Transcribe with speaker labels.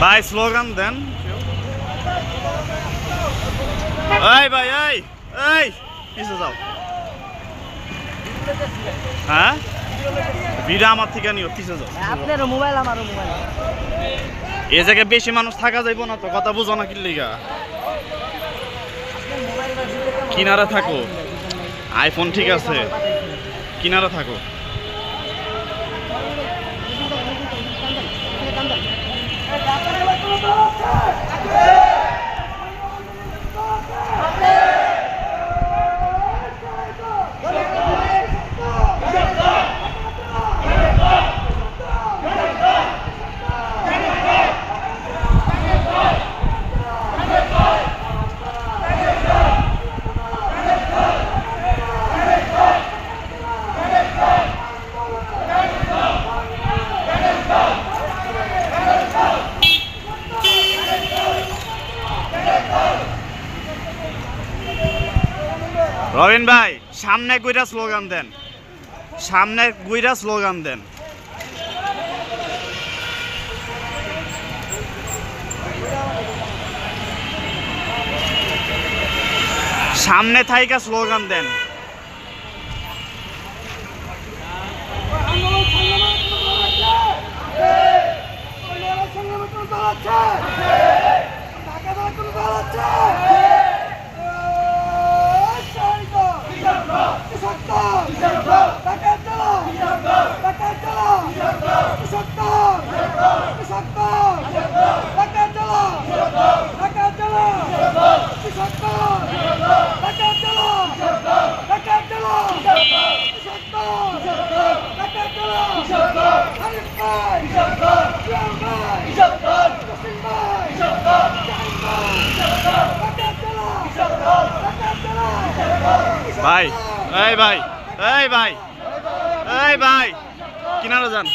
Speaker 1: ভাই স্লোগান দেন। এই ভাই এই এই পিছে যাও। হ্যাঁ ভিড় আমার থেকে নিও, পিছে যাও।
Speaker 2: আপনারও মোবাইল আমারও মোবাইল।
Speaker 1: এ জায়গায় বেশি মানুষ থাকা যাইব না তো, কথা বুঝো না কি লিগা। কিনারে থাকো, আইফোন ঠিক আছে, কিনারে থাকো। রবিন ভাই সামনে গুইরা স্লোগান দেন, সামনে গুইরা স্লোগান দেন। সামনে থাইকা স্লোগান দেন। ভাই এই ভাই এই ভাই এই ভাই কিনারে যান।